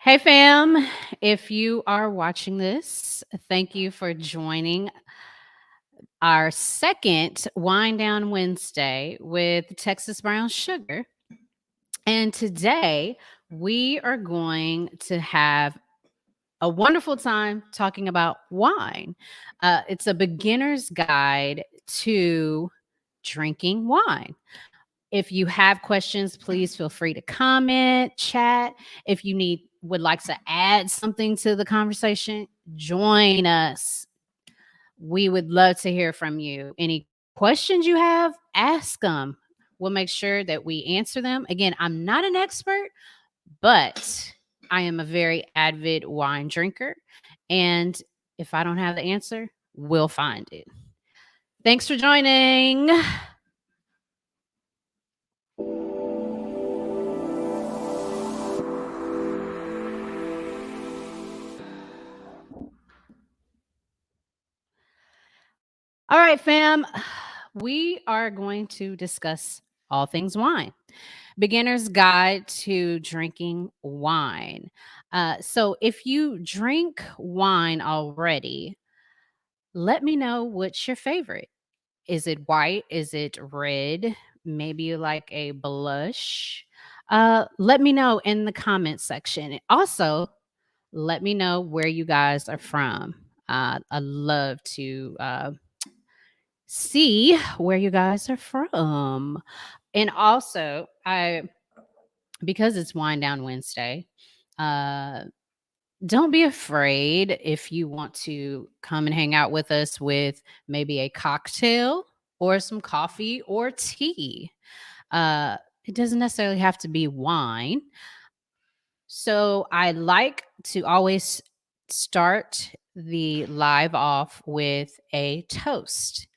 Hey, fam. If you are watching this, thank you for joining our second Wind Down Wednesday with Texas Brown Sugar. And today we are going to have a wonderful time talking about wine. It's a beginner's guide to drinking wine. If you have questions, please feel free to comment, chat. If you would like to add something to the conversation, join us. We would love to hear from you. Any questions you have, ask them. We'll make sure that we answer them. Again, I'm not an expert, but I am a very avid wine drinker. And if I don't have the answer, we'll find it. Thanks for joining. All right, fam. We are going to discuss all things wine. Beginner's Guide to Drinking Wine. So, if you drink wine already, let me know what's your favorite. Is it white? Is it red? Maybe you like a blush. Let me know in the comment section. Also, let me know where you guys are from. I love to see where you guys are from. And also, I because it's Wind Down Wednesday, uh, don't be afraid if you want to come and hang out with us with maybe a cocktail or some coffee or tea. Uh, it doesn't necessarily have to be wine. So I like to always start the live off with a toast.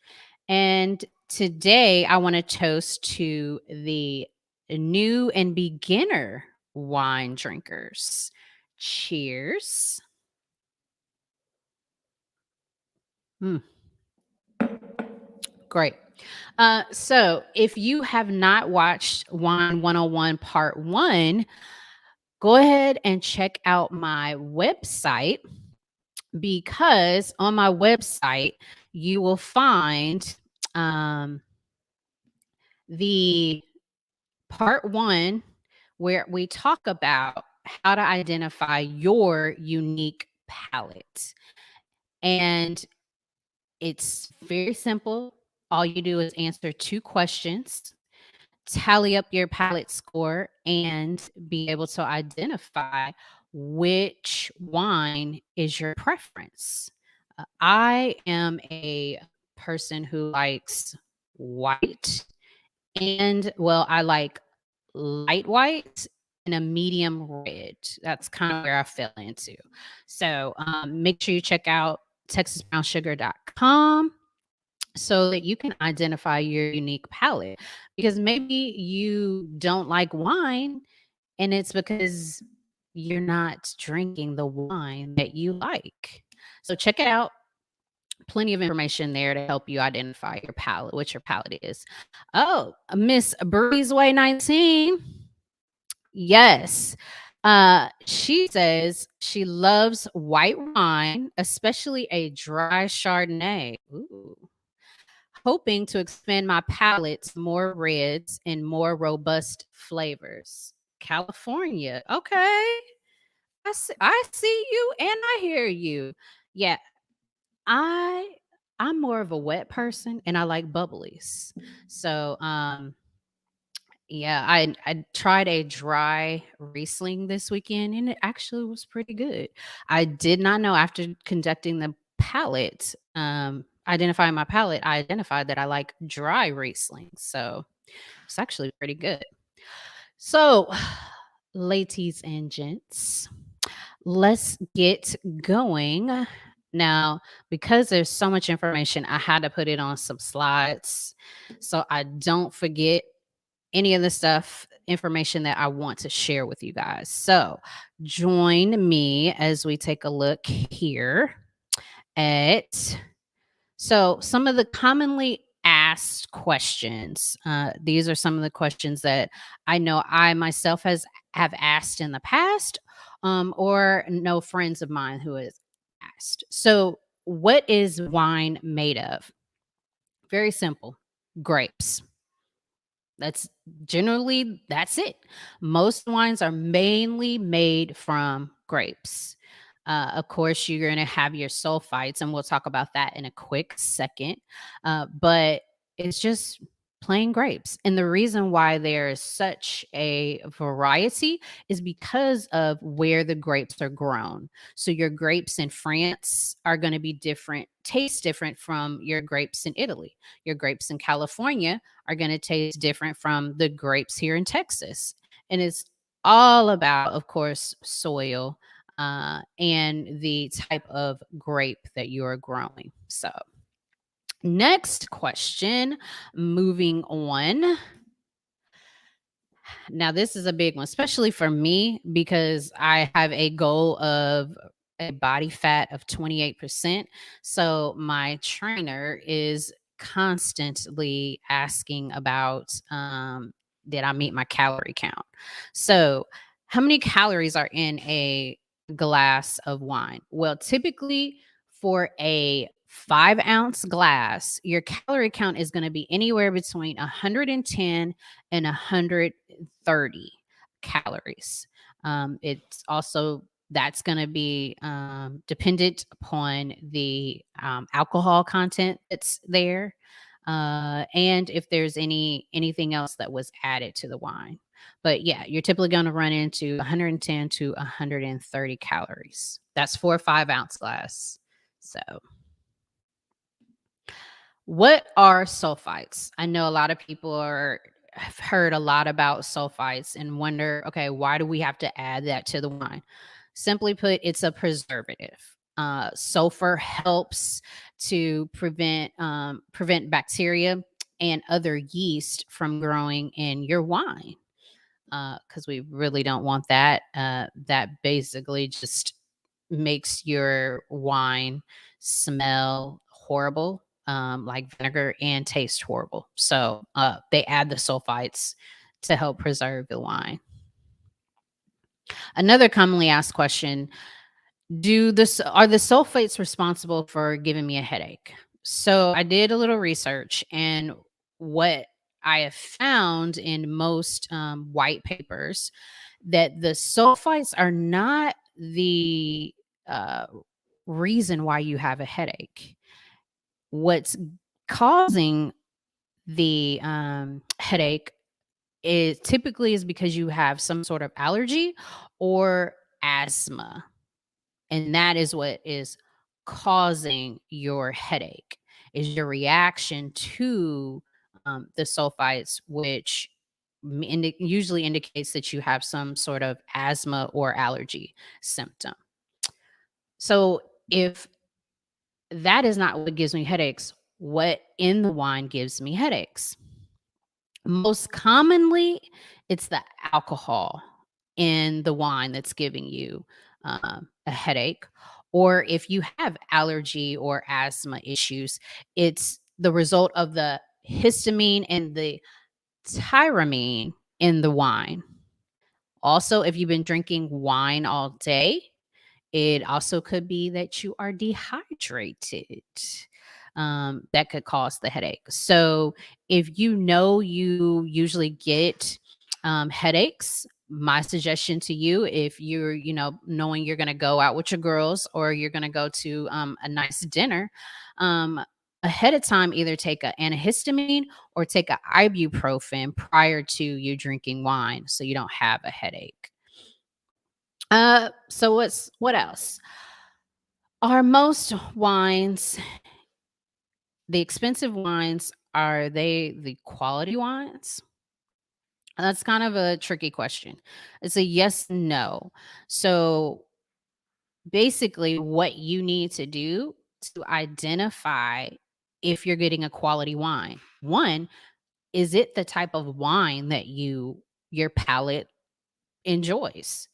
And today I want to toast to the new and beginner wine drinkers. Cheers. Mm, great. So, if you have not watched Wine 101 Part 1, go ahead and check out my website because on my website, you will find um, the part one, where we talk about how to identify your unique palette. And it's very simple. All you do is answer two questions, tally up your palette score, and be able to identify which wine is your preference. I am a person who likes white and, well, I like light white and a medium red. That's kind of where I fell into. So make sure you check out texasbrownsugar.com so that you can identify your unique palette, because maybe you don't like wine and it's because you're not drinking the wine that you like. So check it out. Plenty of information there to help you identify your palette, what your palette is. Oh, Miss Breezeway 19. Yes. She says she loves white wine, especially a dry Chardonnay. Ooh. Hoping to expand my palate to more reds and more robust flavors. California. Okay. I see you and I hear you. Yeah, I I'm more of a wet person and I like bubblies. So yeah, I tried a dry Riesling this weekend and it actually was pretty good. I did not know after conducting the palate, identifying my palate, I identified that I like dry Riesling. So it's actually pretty good. So, ladies and gents, let's get going. Now, because there's so much information, I had to put it on some slides so I don't forget any of the information that I want to share with you guys. So, join me as we take a look here at some of the commonly asked questions. These are some of the questions that I know I myself have asked in the past, or know friends of mine who has asked. So, what is wine made of? Very simple, grapes. That's it. Most wines are mainly made from grapes. Of course, you're going to have your sulfites, and we'll talk about that in a quick second. But it's just plain grapes. And the reason why there is such a variety is because of where the grapes are grown. So, your grapes in France are going to be different, taste different from your grapes in Italy. Your grapes in California are going to taste different from the grapes here in Texas. And it's all about, of course, soil and the type of grape that you're growing. So, next question, moving on. Now, this is a big one, especially for me, because I have a goal of a body fat of 28%. So my trainer is constantly asking about did I meet my calorie count? So, how many calories are in a glass of wine? Well, typically for a 5-ounce glass, your calorie count is going to be anywhere between 110 and 130 calories. It's also that's going to be dependent upon the alcohol content that's there, and if there's anything else that was added to the wine. But yeah, you're typically going to run into 110 to 130 calories. That's for a 5-ounce glass. So what are sulfites? I know a lot of people have heard a lot about sulfites and wonder, okay, why do we have to add that to the wine? Simply put, it's a preservative. Sulfur helps to prevent bacteria and other yeast from growing in your wine because we really don't want that. That basically just makes your wine smell horrible, like vinegar, and taste horrible. So they add the sulfites to help preserve the wine. Another commonly asked question: Do this are the sulfates responsible for giving me a headache? So I did a little research, and what I have found in most white papers that the sulfites are not the uh, reason why you have a headache. What's causing the headache is typically is because you have some sort of allergy or asthma, and that is what is causing your headache, is your reaction to the sulfites, which usually indicates that you have some sort of asthma or allergy symptom. So if that is not what gives me headaches, what in the wine gives me headaches? Most commonly, it's the alcohol in the wine that's giving you a headache. Or if you have allergy or asthma issues, it's the result of the histamine and the tyramine in the wine. Also, if you've been drinking wine all day, it also could be that you are dehydrated. That could cause the headache. So, if you know you usually get headaches, my suggestion to you, if you're, knowing you're going to go out with your girls or you're going to go to a nice dinner, um, ahead of time, either take an antihistamine or take a ibuprofen prior to you drinking wine so you don't have a headache. So what else? Are most wines, the expensive wines, are they the quality wines? That's kind of a tricky question. It's a yes, no. So basically, what you need to do to identify if you're getting a quality wine. One, is it the type of wine that your palate enjoys?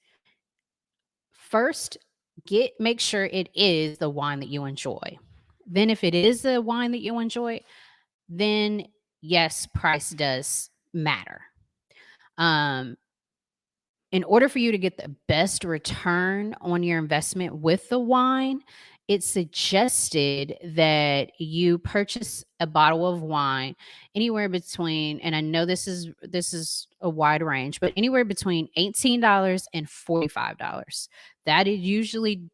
First, make sure it is the wine that you enjoy. Then if it is the wine that you enjoy, then yes, price does matter. Um in order for you to get the best return on your investment with the wine, it's suggested that you purchase a bottle of wine anywhere between, and I know this is a wide range, but anywhere between $18 and $45. That it usually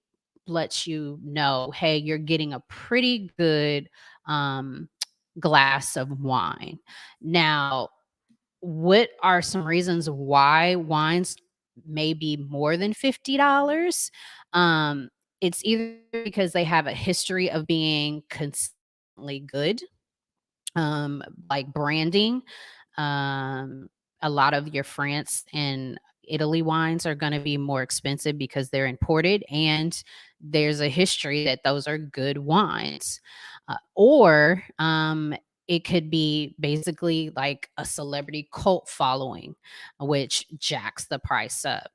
lets you know, hey, you're getting a pretty good um, glass of wine. Now, what are some reasons why wines may be more than $50? Um, it's either because they have a history of being consistently good, like branding. Um, a lot of your France and Italy wines are going to be more expensive because they're imported, and there's a history that those are good wines. Or it could be basically like a celebrity cult following, which jacks the price up.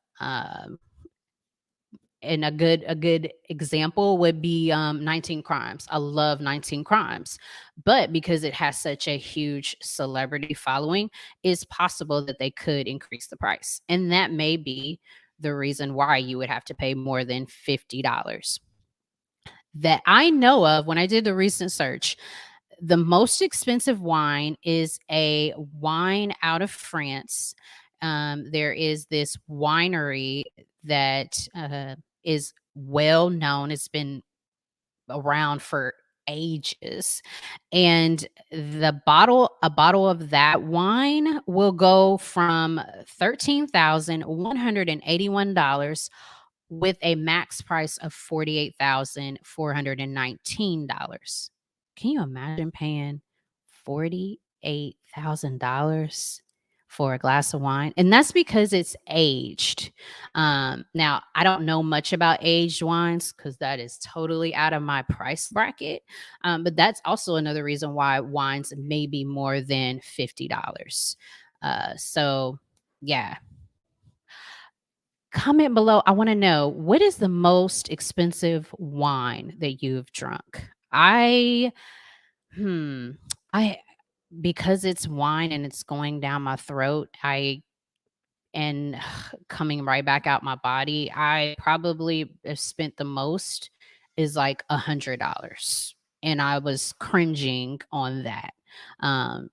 And a good example would be 19 Crimes. I love 19 Crimes, but because it has such a huge celebrity following, it's possible that they could increase the price, and that may be the reason why you would have to pay more than $50 that I know of. When I did the recent search, the most expensive wine is a wine out of France. There is this winery that is well known. It's been around for ages. And a bottle of that wine will go from $13,181 with a max price of $48,419. Can you imagine paying $48,000 for a glass of wine? And that's because it's aged. Now, I don't know much about aged wines because that is totally out of my price bracket. But that's also another reason why wines may be more than $50. So, yeah, comment below. I want to know, what is the most expensive wine that you've drunk? I hmm I because it's wine and it's going down my throat, I and coming right back out my body, I probably have spent the most is like $100, and I was cringing on that. Um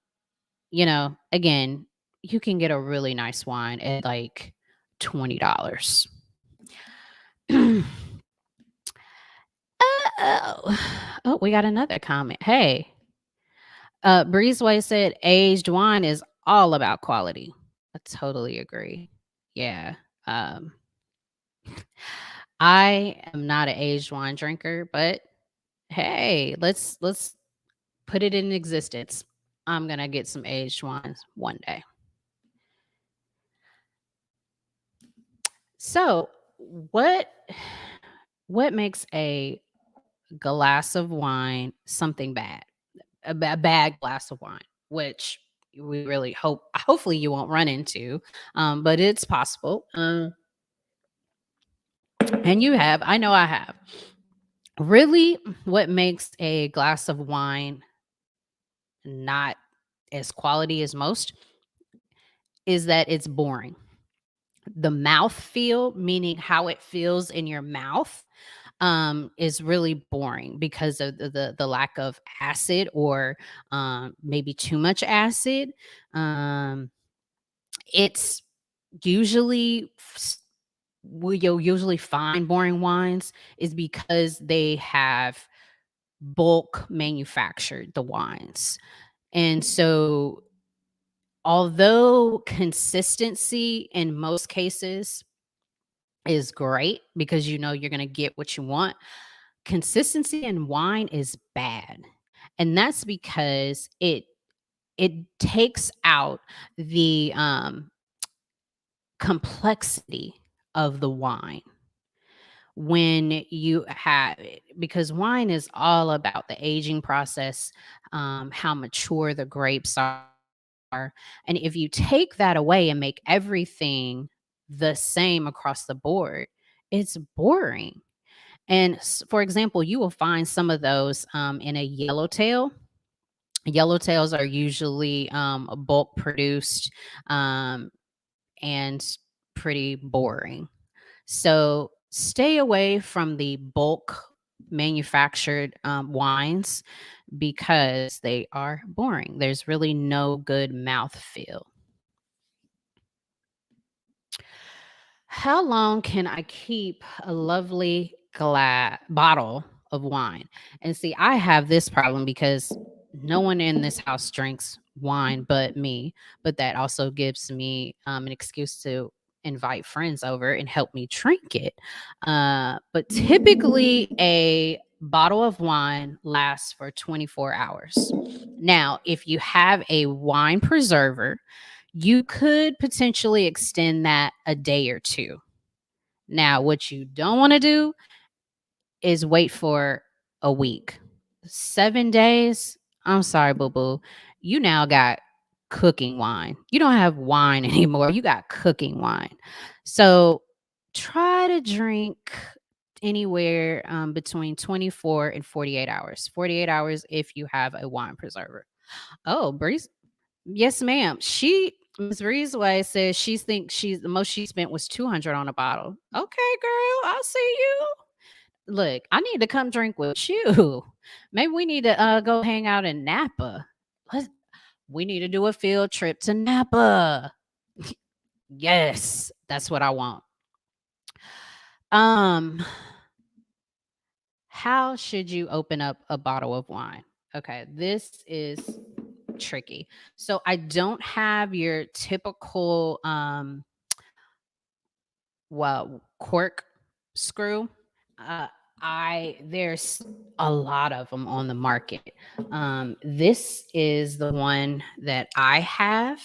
again, you can get a really nice wine at like $20. Oh. Oh, we got another comment. Hey, Breezeway said aged wine is all about quality. I totally agree. Yeah. Um, I am not an aged wine drinker, but hey, let's put it in existence. I'm gonna get some aged wines one day. So, what what makes a glass of wine something bad? A bad glass of wine, which we really hopefully you won't run into, but it's possible. And you have, I know I have. Really, what makes a glass of wine not as quality as most is that it's boring. The mouth feel, meaning how it feels in your mouth, is really boring because of the lack of acid, or maybe too much acid. Um, it's usually where you'll usually find boring wines is because they have bulk manufactured the wines. And so, although consistency in most cases is great because you know you're going to get what you want, consistency in wine is bad. And that's because it takes out the complexity of the wine when you have it, because wine is all about the aging process, how mature the grapes are. And if you take that away and make everything the same across the board, it's boring. And for example, you will find some of those in a yellowtail. Yellowtails are usually bulk produced, um, and pretty boring. So stay away from the bulk manufactured wines because they are boring. There's really no good mouthfeel. How long can I keep a lovely bottle of wine? And see, I have this problem because no one in this house drinks wine but me. But that also gives me an excuse to invite friends over and help me drink it. But typically, a bottle of wine lasts for 24 hours. Now, if you have a wine preserver, you could potentially extend that a day or two. Now, what you don't want to do is wait for a week. 7 days, I'm sorry, boo boo. You now got cooking wine. You don't have wine anymore. You got cooking wine. So try to drink anywhere between 24 and 48 hours. 48 hours if you have a wine preserver. Oh, Breeze. Yes, ma'am. Ms. Breezeway says she thinks she's the most she spent was 200 on a bottle. Okay, girl, I'll see you. Look, I need to come drink with you. Maybe we need to go hang out in Napa. Let's, we need to do a field trip to Napa. Yes, that's what I want. Um, how should you open up a bottle of wine? Okay, this is tricky. So I don't have your typical cork screw. Uh, I there's a lot of them on the market. This is the one that I have.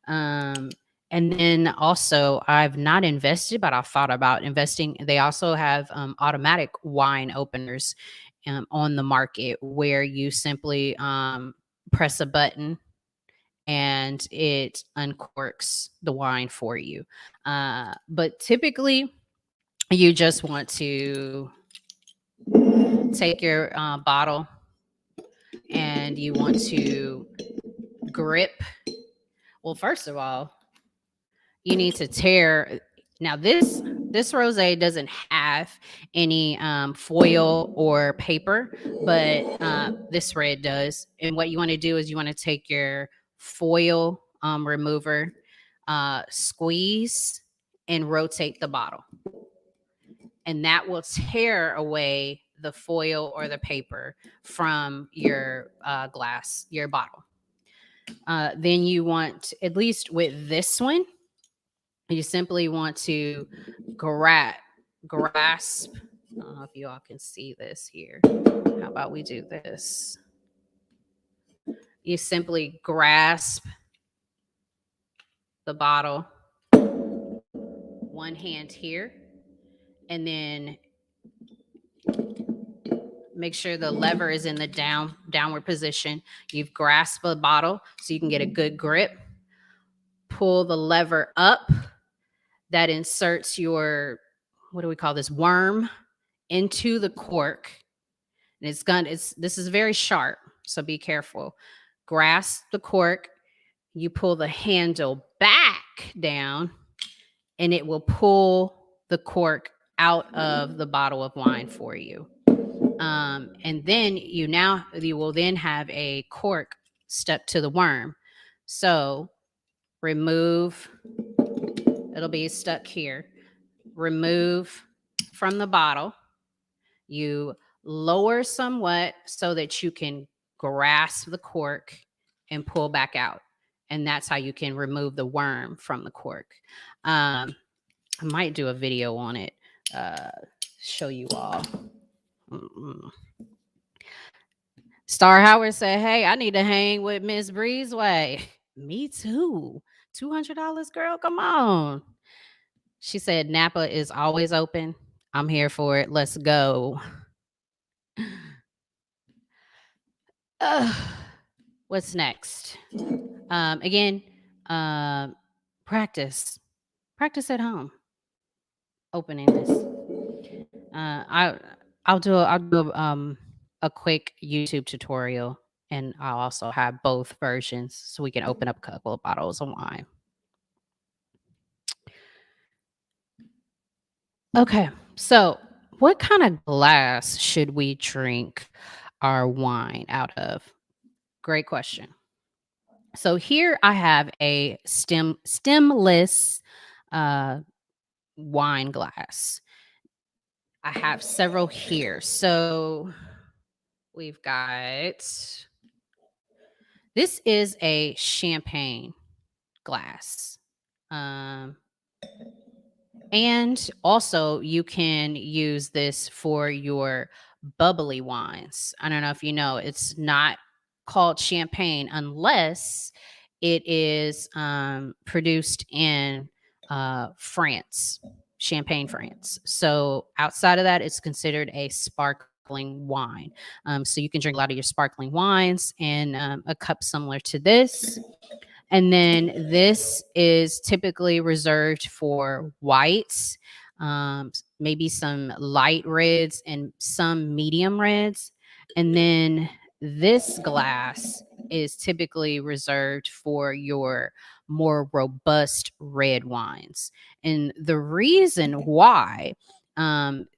Um, and then also, I've not invested, but I've thought about investing. They also have automatic wine openers on the market where you simply press a button and it uncorks the wine for you. But typically, you just want to take your bottle and you want to grip. Well, first of all, you need to tear. Now, this rosé doesn't have any foil or paper, but this red does. And what you want to do is you want to take your foil remover, squeeze, and rotate the bottle, and that will tear away the foil or the paper from your glass, your bottle. Then you want, at least with this one, you simply want to grasp. I don't know if you all can see this here. How about we do this? You simply grasp the bottle, one hand here, and then make sure the lever is in the downward position. You've grasped the bottle so you can get a good grip. Pull the lever up. That inserts your, what do we call this, worm into the cork. And this is very sharp, so be careful. Grasp the cork. You pull the handle back down, and it will pull the cork out of the bottle of wine for you. And then you will then have a cork stuck to the worm. So remove, it'll be stuck here. Remove from the bottle. You lower somewhat so that you can grasp the cork and pull back out. And that's how you can remove the worm from the cork. I might do a video on it, show you all. Star Howard said, "Hey, I need to hang with Miss Breezeway." Me too. $200, girl. Come on. She said, "Napa is always open. I'm here for it. Let's go." What's next? Again, um, practice. Practice at home. Opening this. I'll do a quick YouTube tutorial, and I'll also have both versions so we can open up a couple of bottles of wine. Okay. So, what kind of glass should we drink our wine out of? Great question. So here I have a stemless uh, wine glass. I have several here. So we've got this is a champagne glass. Um, And also, you can use this for your bubbly wines. I don't know if you know, it's not called champagne unless it is produced in France, Champagne, France. So outside of that, it's considered a sparkling wine. So you can drink a lot of your sparkling wines in a cup similar to this, and then this is typically reserved for whites, maybe some light reds and some medium reds. And then this glass is typically reserved for your more robust red wines. And the reason why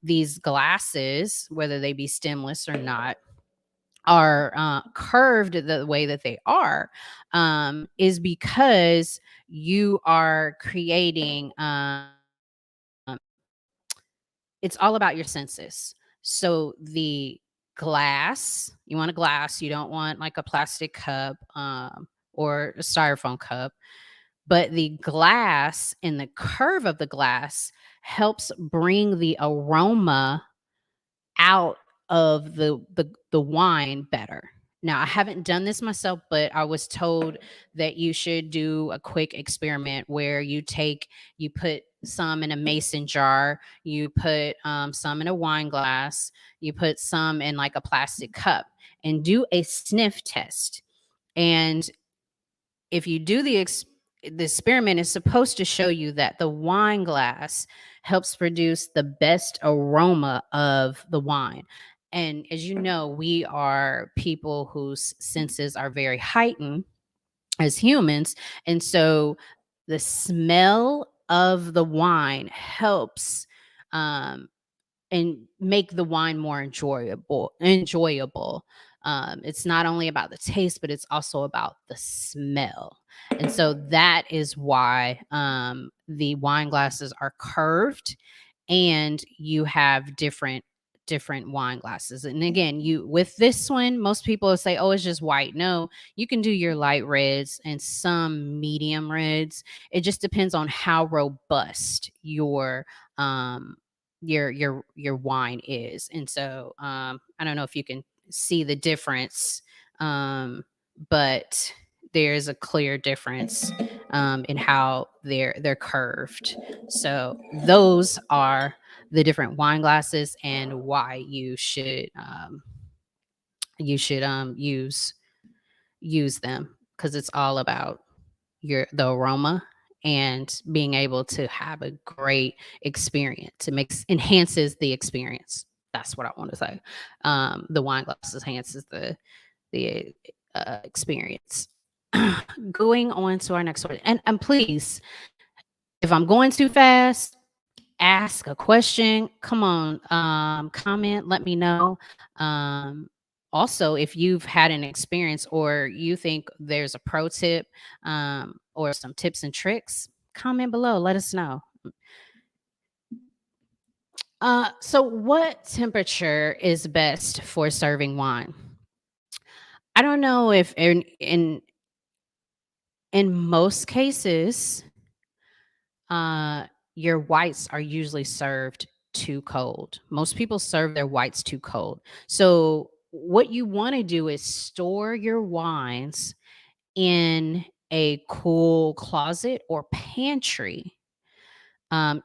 these glasses, whether they be stemless or not, are curved the way that they are, is because you are creating it's all about your senses. So the glass, you want a glass, you don't want like a plastic cup or a styrofoam cup, but the glass and the curve of the glass helps bring the aroma out of the wine better. Now, I haven't done this myself, but I was told that you should do a quick experiment where you put some in a mason jar, you put some in a wine glass, you put some in like a plastic cup, and do a sniff test. And if you do the experiment is supposed to show you that the wine glass helps produce the best aroma of the wine. And as you know, we are people whose senses are very heightened as humans. And so the smell of the wine helps um, and make the wine more enjoyable. It's not only about the taste, but it's also about the smell. And so that is why the wine glasses are curved, and you have different wine glasses. And again, you with this one, most people will say, oh, it's just white. No, you can do your light reds and some medium reds. It just depends on how robust um your wine is. And so I don't know if you can see the difference, but there's a clear difference in how they're curved. So those are the different wine glasses and why you should use them, because it's all about the aroma and being able to have a great experience. It makes enhances the experience. That's what I want to say. The wine glasses enhances the experience. Going on to our next one, and please, if I'm going too fast, ask a question. Come on, comment, let me know. Um, Also, if you've had an experience or you think there's a pro tip or some tips and tricks, comment below. Let us know. So, what temperature is best for serving wine? I don't know if in most cases, Uh, your whites are usually served too cold. Most people serve their whites too cold. So, what you want to do is store your wines in a cool closet or pantry.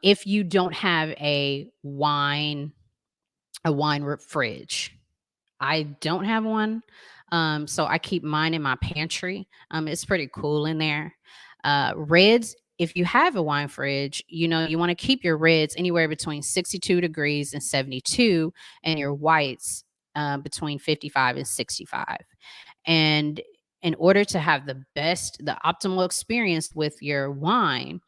If you don't have a wine fridge, I don't have one. So I keep mine in my pantry. It's pretty cool in there. Reds, if you have a wine fridge, you want to keep your reds anywhere between 62 degrees and 72, and your whites between 55 and 65. And in order to have the optimal experience with your wine,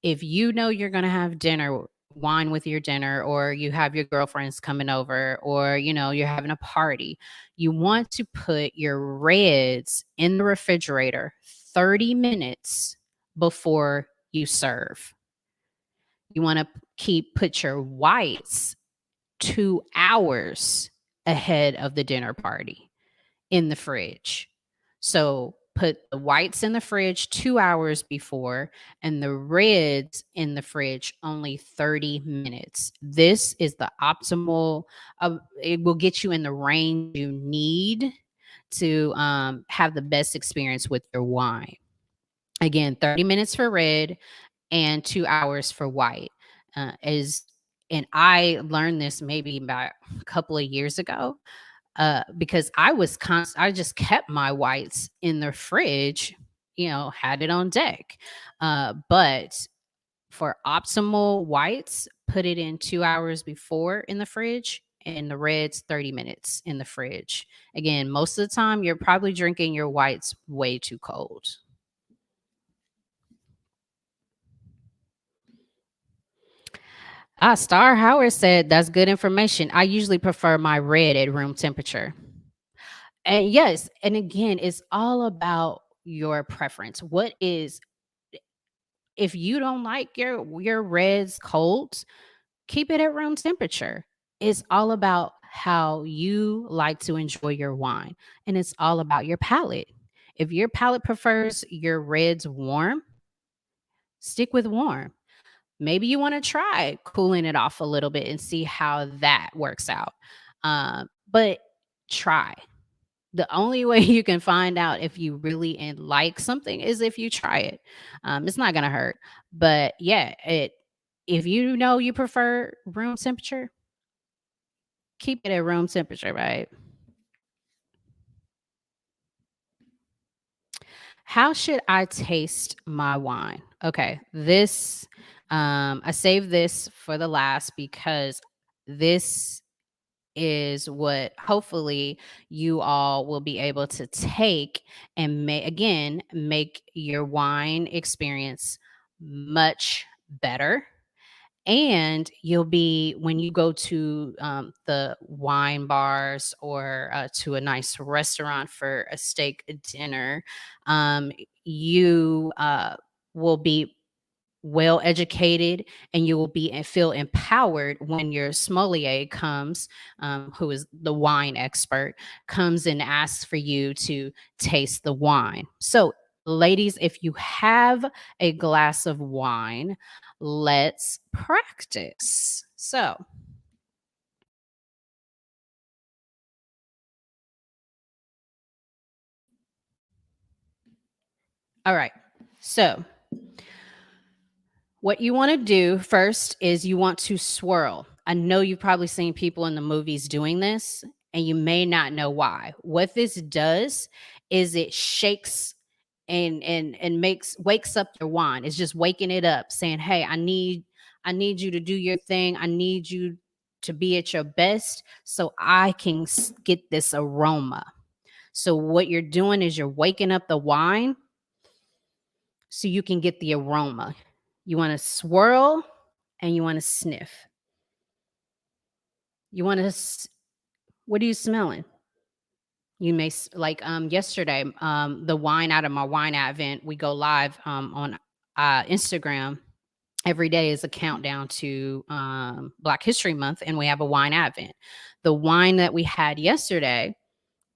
if you know you're going to have dinner wine with your dinner, or you have your girlfriends coming over, or you're having a party, you want to put your reds in the refrigerator 30 minutes before you serve. You want to put your whites 2 hours ahead of the dinner party in the fridge. So put the whites in the fridge 2 hours before and the reds in the fridge only 30 minutes. This is the optimal, it will get you in the range you need to have the best experience with your wine. Again, 30 minutes for red and 2 hours for white. Is And I learned this maybe about a couple of years ago, because I just kept my whites in the fridge, had it on deck. But for optimal whites, put it in 2 hours before in the fridge, and the reds 30 minutes in the fridge. Again, most of the time you're probably drinking your whites way too cold. Star Howard said that's good information. I usually prefer my red at room temperature. And yes, and again, it's all about your preference. If you don't like your reds cold, keep it at room temperature. It's all about how you like to enjoy your wine, and it's all about your palate. If your palate prefers your reds warm, stick with warm. Maybe you want to try cooling it off a little bit and see how that works out. But try. The only way you can find out if you really like something is if you try it. It's not gonna hurt. But yeah, if you know you prefer room temperature, keep it at room temperature, right? How should I taste my wine? Okay, I saved this for the last because this is what hopefully you all will be able to take and make your wine experience much better. And you'll be, when you go to the wine bars, or to a nice restaurant for a steak dinner, you will be well educated, and you will be and feel empowered when your sommelier comes, who is the wine expert, comes and asks for you to taste the wine. So ladies, if you have a glass of wine, let's practice. So all right, so what you want to do first is you want to swirl. I know you've probably seen people in the movies doing this, and you may not know why. What this does is it shakes and wakes up your wine. It's just waking it up, saying, "Hey, I need you to do your thing. I need you to be at your best so I can get this aroma." So what you're doing is you're waking up the wine so you can get the aroma. You want to swirl and you want to sniff. You want to, what are you smelling? You may like yesterday, the wine out of my wine advent. We go live on Instagram. Every day is a countdown to Black History Month, and we have a wine advent. The wine that we had yesterday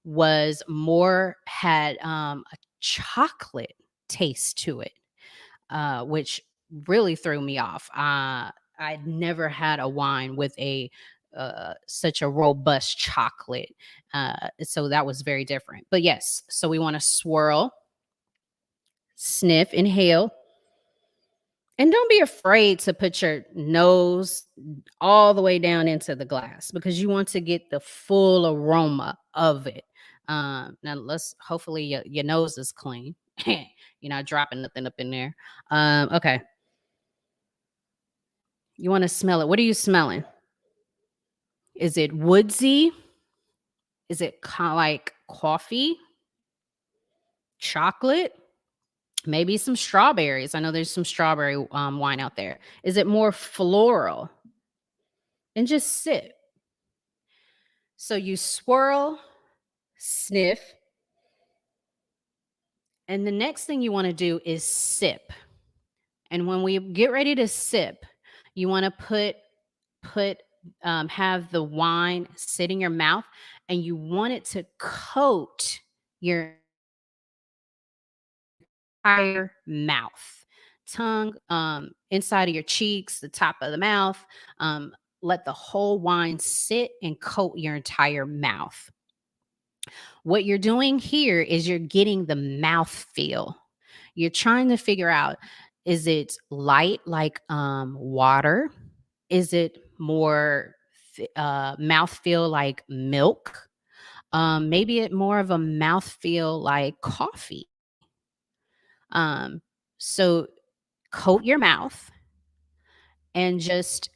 had a chocolate taste to it, which really threw me off. I'd never had a wine with a such a robust chocolate, so that was very different. But yes, so we want to swirl, sniff, inhale, and don't be afraid to put your nose all the way down into the glass because you want to get the full aroma of it. Now let's hopefully your nose is clean. You're not dropping nothing up in there. Okay. You wanna smell it. What are you smelling? Is it woodsy? Is it kinda like coffee? Chocolate? Maybe some strawberries. I know there's some strawberry wine out there. Is it more floral? And just sip. So you swirl, sniff, and the next thing you want to do is sip. And when we get ready to sip, you want to put have the wine sit in your mouth, and you want it to coat your entire mouth, tongue, inside of your cheeks, the top of the mouth. Um, let the whole wine sit and coat your entire mouth. What you're doing here is you're getting the mouth feel. You're trying to figure out, is it light like water? Is it more mouth feel like milk? Maybe it more of a mouth feel like coffee. Um, so coat your mouth and just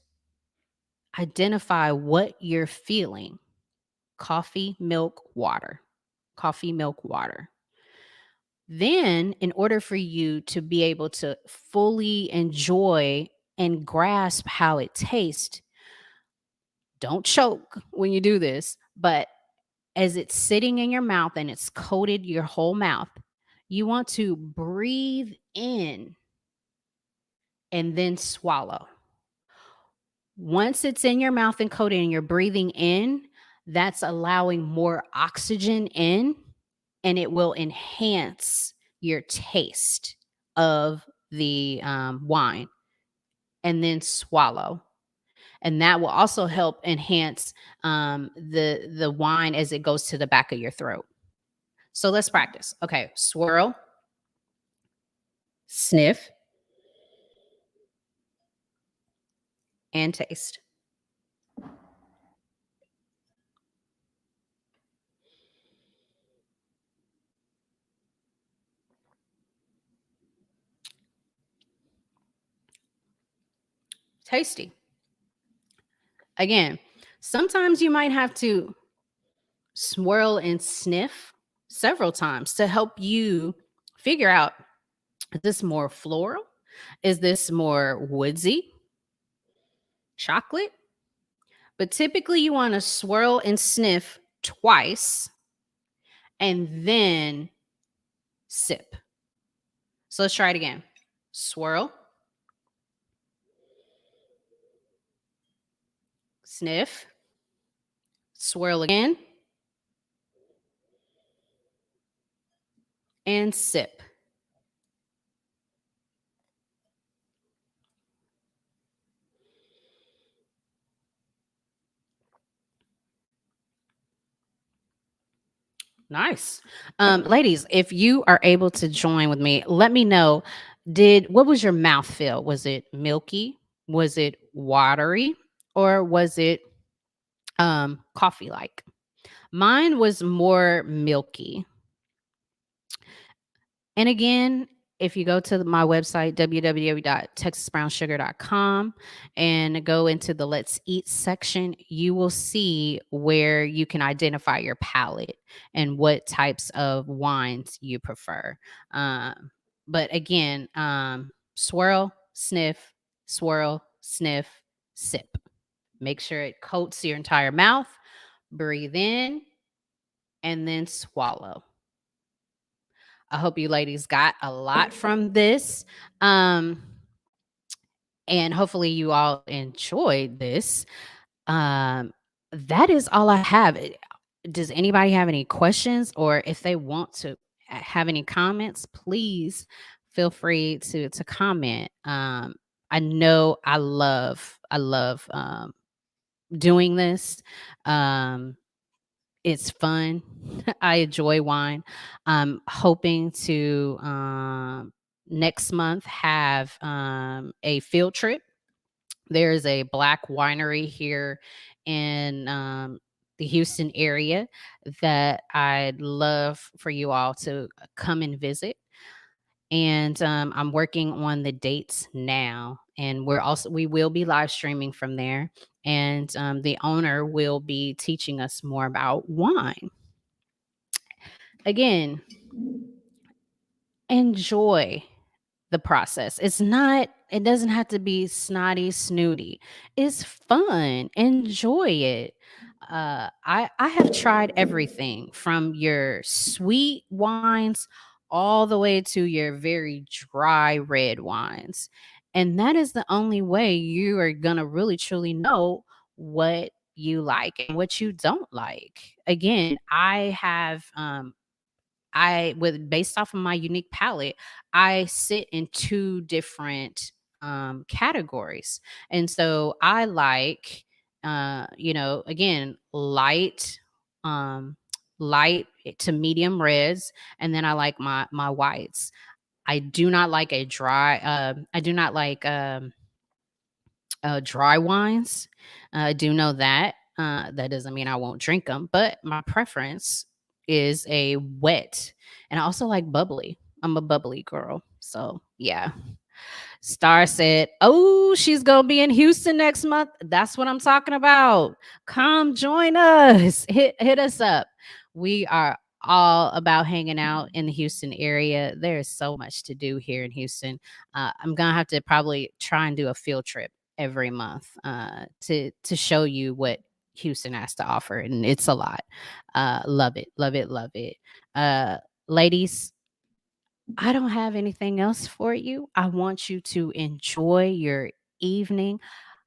identify what you're feeling. Coffee, milk, water. Coffee, milk, water. Then, in order for you to be able to fully enjoy and grasp how it tastes, don't choke when you do this, but as it's sitting in your mouth and it's coated your whole mouth, you want to breathe in and then swallow. Once it's in your mouth and coated and you're breathing in, that's allowing more oxygen in, and it will enhance your taste of the wine. And then swallow. And that will also help enhance the wine as it goes to the back of your throat. So let's practice. Okay, swirl, sniff, and taste. Tasty. Again, sometimes you might have to swirl and sniff several times to help you figure out, is this more floral? Is this more woodsy? Chocolate? But typically you want to swirl and sniff twice and then sip. So let's try it again. Swirl, sniff, swirl again, and sip. Nice. Ladies, if you are able to join with me, let me know. What was your mouth feel? Was it milky? Was it watery? Or was it coffee like? Mine was more milky. And again, if you go to my website, www.texasbrownsugar.com, and go into the Let's Eat section, you will see where you can identify your palate and what types of wines you prefer. But again, swirl, sniff, sip. Make sure it coats your entire mouth. Breathe in and then swallow. I hope you ladies got a lot from this. Um, and hopefully you all enjoyed this. Um, that is all I have. Does anybody have any questions, or if they want to have any comments, please feel free to comment. I know I love doing this. Um, it's fun. I enjoy wine. I'm hoping to next month have a field trip. There's a black winery here in the Houston area that I'd love for you all to come and visit. And I'm working on the dates now, and we will be live streaming from there. And the owner will be teaching us more about wine. Again, enjoy the process. It doesn't have to be snotty, snooty. It's fun. Enjoy it. I have tried everything from your sweet wines all the way to your very dry red wines. And that is the only way you are going to really truly know what you like and what you don't like. Again, I with based off of my unique palette, I sit in 2 different, categories, and so I like, again, um, light to medium reds, and then I like my whites. I do not like, dry wines. I do know that. That doesn't mean I won't drink them, but my preference is a wet, and I also like bubbly. I'm a bubbly girl, so yeah. Star said, "Oh, she's gonna be in Houston next month. That's what I'm talking about. Come join us. Hit us up. We are all about hanging out in the Houston area. There's so much to do here in Houston. I'm gonna have to probably try and do a field trip every month to show you what Houston has to offer, and it's a lot. Love it, love it, love it. Uh, Ladies, I don't have anything else for you. I want you to enjoy your evening.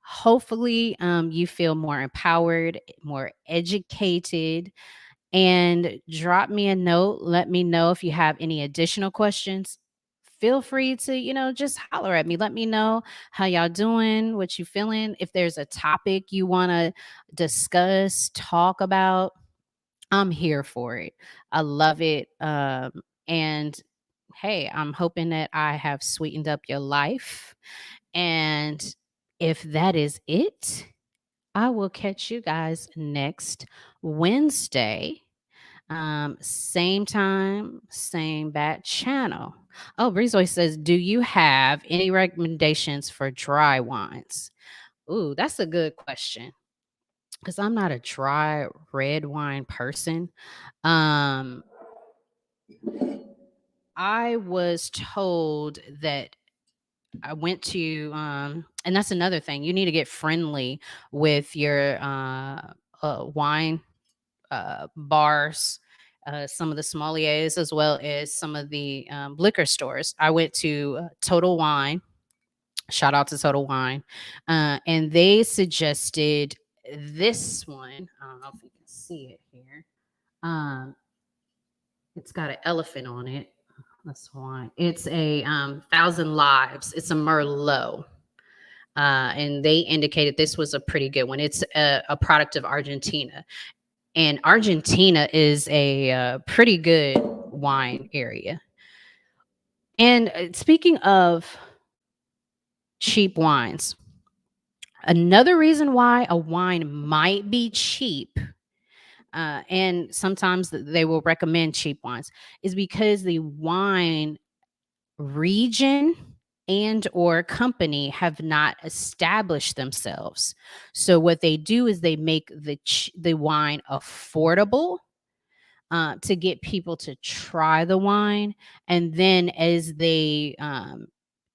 Hopefully, you feel more empowered, more educated, and drop me a note. Let me know if you have any additional questions. Feel free to, just holler at me. Let me know how y'all doing, what you feeling. If there's a topic you want to discuss, talk about, I'm here for it. I love it. And hey, I'm hoping that I have sweetened up your life. And if that is it, I will catch you guys next Wednesday. Same time, same bat channel. Oh, Breezeway says, do you have any recommendations for dry wines? Ooh, that's a good question because I'm not a dry red wine person. Um, I was told that I went to, and that's another thing. You need to get friendly with your wine bars, some of the sommeliers, as well as some of the liquor stores. I went to Total Wine. Shout out to Total Wine, and they suggested this one. I don't know if you can see it here. Um, it's got an elephant on it. That's why it's a Thousand Lives. It's a Merlot. And they indicated this was a pretty good one. It's a product of Argentina, and Argentina is a pretty good wine area. And speaking of cheap wines, another reason why a wine might be cheap, and sometimes they will recommend cheap wines, is because the wine region and or company have not established themselves. So what they do is they make the wine affordable to get people to try the wine, and then as they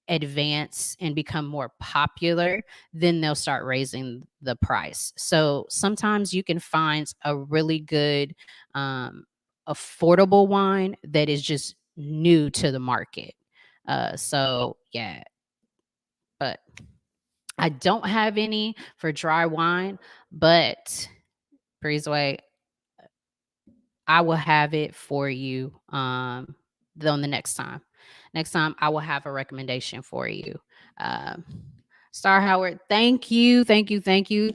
advance and become more popular, then they'll start raising the price. So sometimes you can find a really good affordable wine that is just new to the market. So yeah, but I don't have any for dry wine, but Breezeway, I will have it for you on the next time. Next time I will have a recommendation for you. Um Star Howard, thank you, thank you, thank you.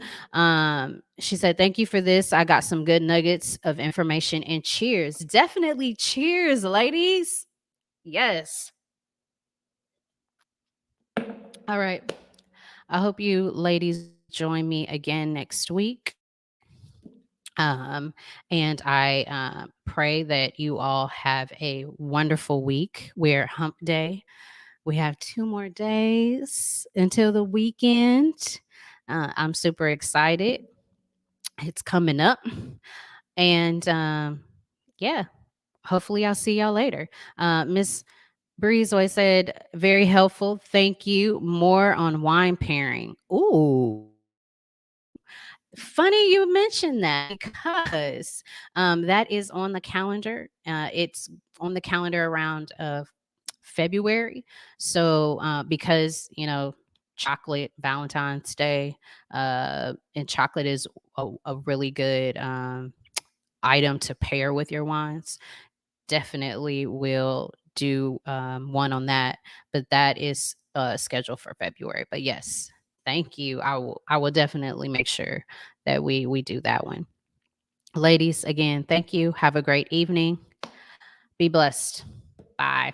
She said, thank you for this. I got some good nuggets of information and cheers. Definitely cheers, ladies. Yes. All right. I hope you ladies join me again next week. Um, and I pray that you all have a wonderful week. We're hump day. We have 2 more days until the weekend. I'm super excited. It's coming up. And yeah, hopefully I'll see y'all later. Miss Breezeway said, "Very helpful. Thank you. More on wine pairing." Ooh, funny you mentioned that because that is on the calendar. It's on the calendar around February. So because chocolate Valentine's Day, and chocolate is a really good item to pair with your wines. Definitely will do one on that, but that is scheduled for February. But yes, thank you. I will definitely make sure that we do that one. Ladies, again, thank you. Have a great evening. Be blessed. Bye.